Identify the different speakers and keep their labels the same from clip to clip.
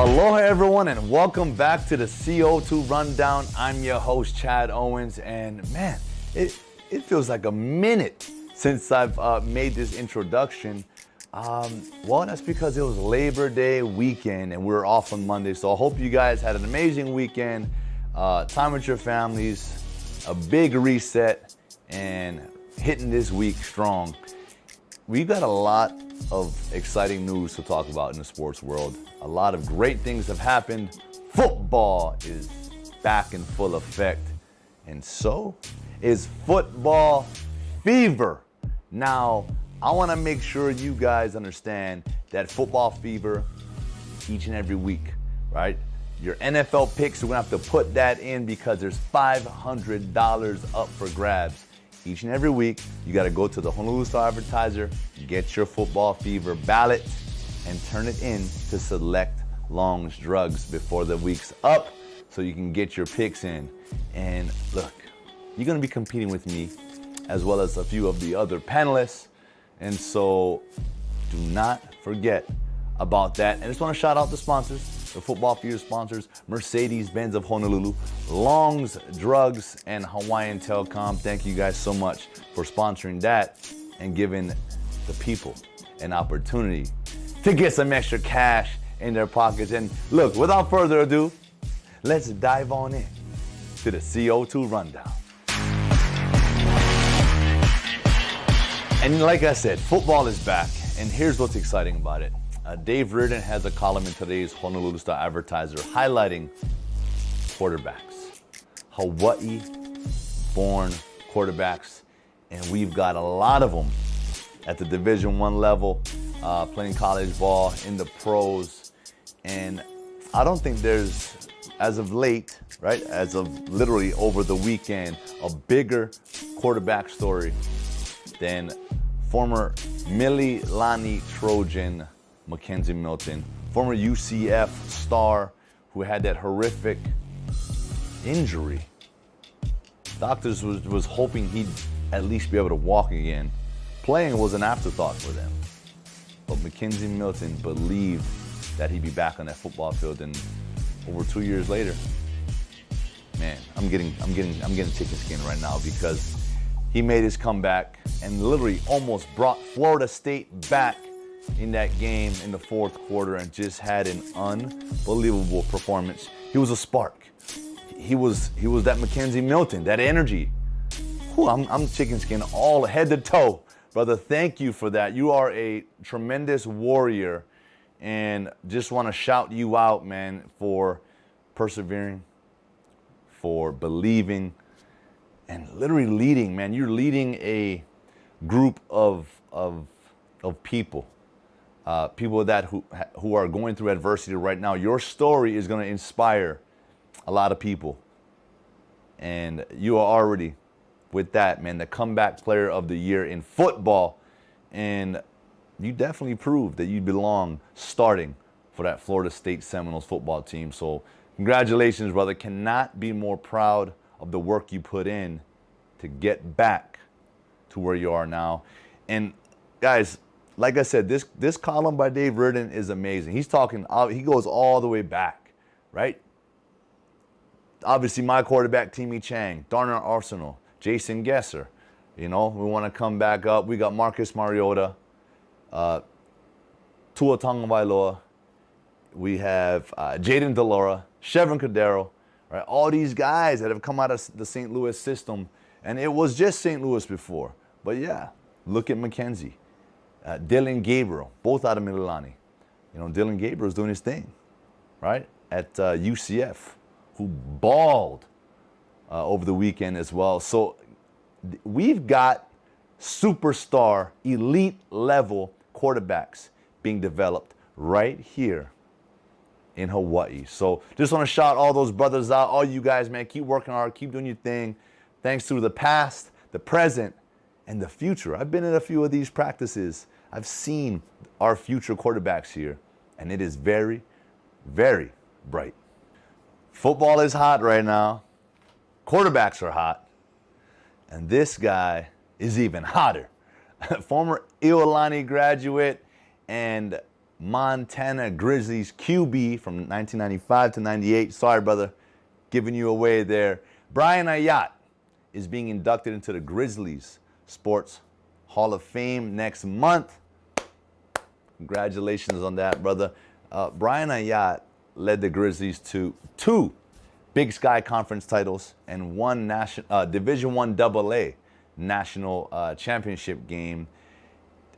Speaker 1: Aloha everyone and welcome back to the CO2 Rundown. I'm your host Chad Owens, and man, it feels like a minute since I've made this introduction. Well, that's because it was Labor Day weekend and we were off on Monday, so I hope you guys had an amazing weekend, time with your families, a big reset, and hitting this week strong. We've got a lot of exciting news to talk about in the sports world. A lot of great things have happened. Football is back in full effect, and so is football fever. Now, I want to make sure you guys understand that football fever each and every week, right? Your NFL picks, we're going to have to put that in because there's $500 up for grabs. Each and every week, you got to go to the Honolulu Star-Advertiser, get your football fever ballot, and turn it in to Select Long's Drugs before the week's up so you can get your picks in. And look, you're going to be competing with me as well as a few of the other panelists. And so do not forget about that. And I just want to shout out the sponsors, the Football Fever sponsors, Mercedes-Benz of Honolulu, Long's Drugs, and Hawaiian Telecom. Thank you guys so much for sponsoring that and giving the people an opportunity to get some extra cash in their pockets. And look, without further ado, let's dive on in to the CO2 Rundown. And like I said, football is back, and here's what's exciting about it. Dave Reardon has a column in today's Honolulu Star-Advertiser highlighting quarterbacks, Hawaii-born quarterbacks, and we've got a lot of them at the Division I level, playing college ball, in the pros, and I don't think there's, as of late, right, as of literally over the weekend, a bigger quarterback story than former Mililani Trojan Mackenzie Milton, former UCF star who had that horrific injury. Doctors was hoping he'd at least be able to walk again. Playing was an afterthought for them. But Mackenzie Milton believed that he'd be back on that football field, and over 2 years later, man, I'm getting chicken skin right now because he made his comeback and literally almost brought Florida State back in that game in the fourth quarter and just had an unbelievable performance. He was a spark. He was that Mackenzie Milton, that energy. Whew, I'm chicken skin all head to toe. Brother, thank you for that. You are a tremendous warrior, and just want to shout you out, man, for persevering, for believing, and literally leading, man. You're leading a group of people. People that who are going through adversity right now. Your story is going to inspire a lot of people. And you are already, with that, man, the comeback player of the year in football. And you definitely proved that you belong starting for that Florida State Seminoles football team. So congratulations, brother. Cannot be more proud of the work you put in to get back to where you are now. And guys, like I said, this column by Dave Reardon is amazing. He goes all the way back, right? Obviously, my quarterback, Timmy Chang, Darnell Arsenal, Jason Gesser. You know, we want to come back up. We got Marcus Mariota, Tua Tagovailoa. We have Jaden DeLaura, Chevron Cordero, right? All these guys that have come out of the St. Louis system. And it was just St. Louis before. But yeah, look at Mackenzie. Dylan Gabriel, both out of Mililani. You know, Dylan Gabriel's doing his thing, right? At UCF, who balled over the weekend as well. So we've got superstar, elite level quarterbacks being developed right here in Hawaii. So just want to shout all those brothers out. All you guys, man, keep working hard, keep doing your thing. Thanks to the past, the present, and the future. I've been in a few of these practices. I've seen our future quarterbacks here, and it is very, very bright. Football is hot right now. Quarterbacks are hot. And this guy is even hotter. Former Iolani graduate and Montana Grizzlies QB from 1995 to 98. Sorry, brother, giving you away there. Brian Ah Yat is being inducted into the Grizzlies Sports Hall of Fame next month. Congratulations on that, brother. Brian Ah Yat led the Grizzlies to 2 Big Sky Conference titles and 1 Division I AA national championship game.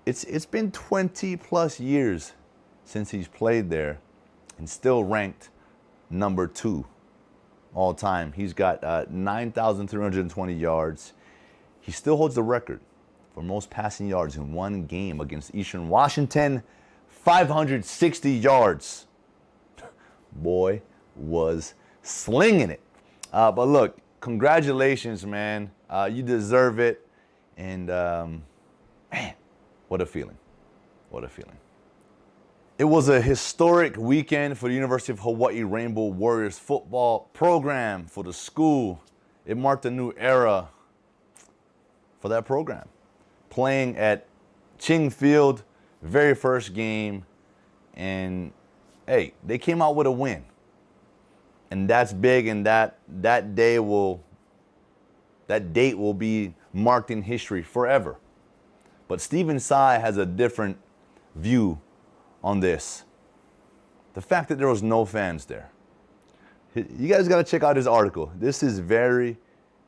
Speaker 1: It's been 20 plus years since he's played there, and still ranked number 2 all time. He's got 9,320 yards. He still holds the record for most passing yards in one game against Eastern Washington, 560 yards. Boy was slinging it. But look, congratulations, man. You deserve it. And man, what a feeling. What a feeling. It was a historic weekend for the University of Hawaii Rainbow Warriors football program, for the school. It marked a new era for that program. Playing at Ching Field, very first game, and hey, they came out with a win. And that's big, and that date will be marked in history forever. But Stephen Tsai has a different view on this. The fact that there was no fans there. You guys got to check out his article. This is very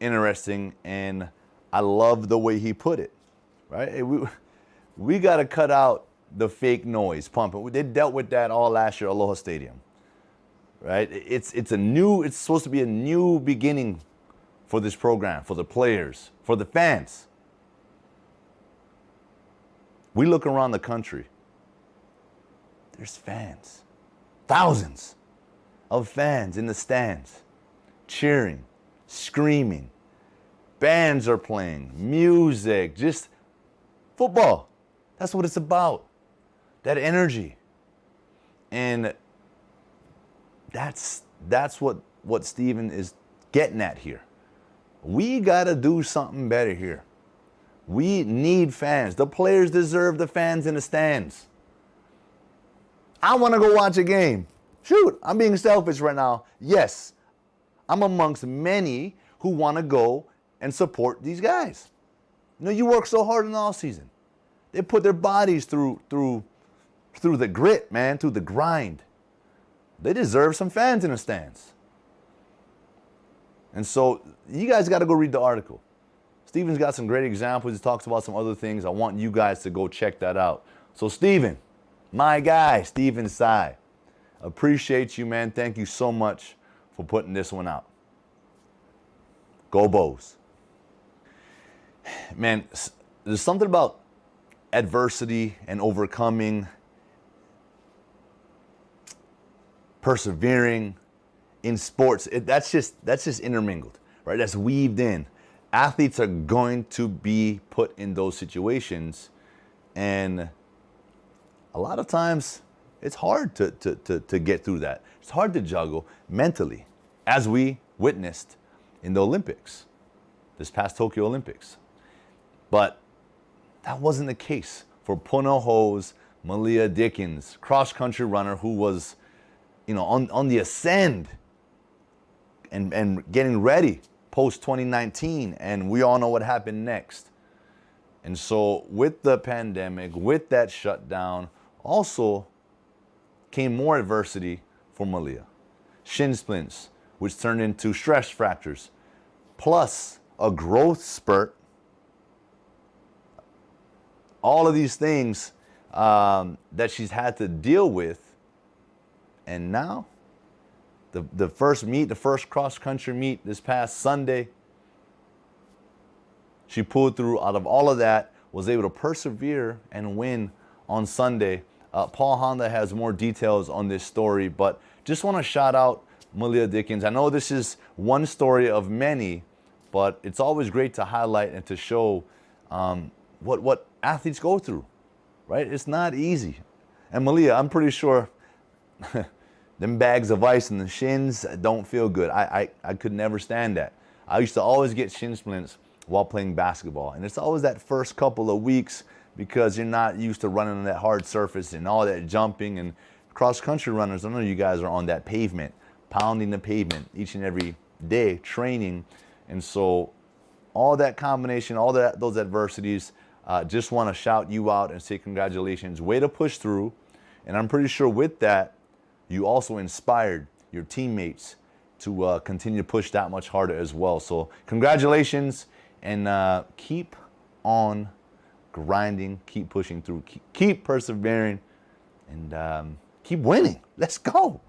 Speaker 1: interesting, and I love the way he put it. Right? We got to cut out the fake noise pumping. They dealt with that all last year at Aloha Stadium. Right? It's supposed to be a new beginning for this program, for the players, for the fans. We look around the country. There's fans. Thousands of fans in the stands, cheering, screaming. Bands are playing, music, just football. That's what it's about. That energy. And that's what Stephen is getting at here. We got to do something better here. We need fans. The players deserve the fans in the stands. I want to go watch a game. Shoot, I'm being selfish right now. Yes, I'm amongst many who want to go and support these guys. You know, you work so hard in the off season. They put their bodies through the grit, man, through the grind. They deserve some fans in the stands. And so you guys got to go read the article. Steven's got some great examples. He talks about some other things. I want you guys to go check that out. So Steven, my guy, Stephen Tsai, appreciate you, man. Thank you so much for putting this one out. Go Bows. Man, there's something about adversity and overcoming, persevering in sports. That's just intermingled, right? That's weaved in. Athletes are going to be put in those situations, and a lot of times it's hard to get through that. It's hard to juggle mentally, as we witnessed in the Olympics, this past Tokyo Olympics. But that wasn't the case for Punahou's Malia Dickens, cross-country runner who was, on the ascend and getting ready post-2019, and we all know what happened next. And so with the pandemic, with that shutdown, also came more adversity for Malia. Shin splints, which turned into stress fractures, plus a growth spurt. All of these things that she's had to deal with. And now, the first cross-country meet this past Sunday, she pulled through out of all of that, was able to persevere and win on Sunday. Paul Honda has more details on this story, but just want to shout out Malia Dickens. I know this is one story of many, but it's always great to highlight and to show what athletes go through, right? It's not easy. And Malia, I'm pretty sure them bags of ice in the shins don't feel good. I could never stand that. I used to always get shin splints while playing basketball. And it's always that first couple of weeks because you're not used to running on that hard surface and all that jumping. And cross-country runners, I know you guys are on that pavement, pounding the pavement each and every day, training. And so all that combination, all those adversities, just want to shout you out and say congratulations. Way to push through. And I'm pretty sure with that, you also inspired your teammates to continue to push that much harder as well. So congratulations, and keep on grinding, keep pushing through, keep persevering, and keep winning. Let's go.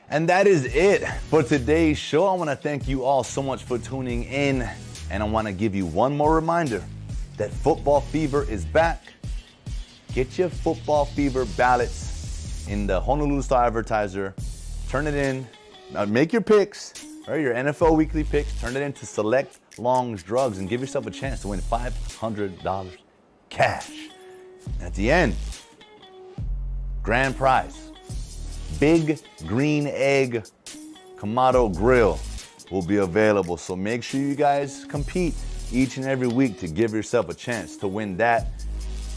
Speaker 1: And that is it for today's show. I want to thank you all so much for tuning in, and I want to give you one more reminder that Football Fever is back. Get your Football Fever ballots in the Honolulu Star-Advertiser. Turn it in. Make your picks, right? Your NFL weekly picks. Turn it into Select Long's Drugs and give yourself a chance to win $500 cash. And at the end, grand prize, Big Green Egg Kamado Grill will be available. So make sure you guys compete each and every week to give yourself a chance to win that.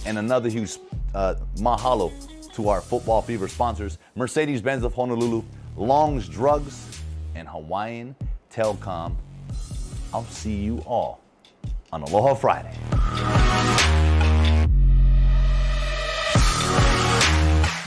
Speaker 1: And another huge mahalo to our Football Fever sponsors, Mercedes-Benz of Honolulu, Long's Drugs, and Hawaiian Telcom. I'll see you all on Aloha Friday.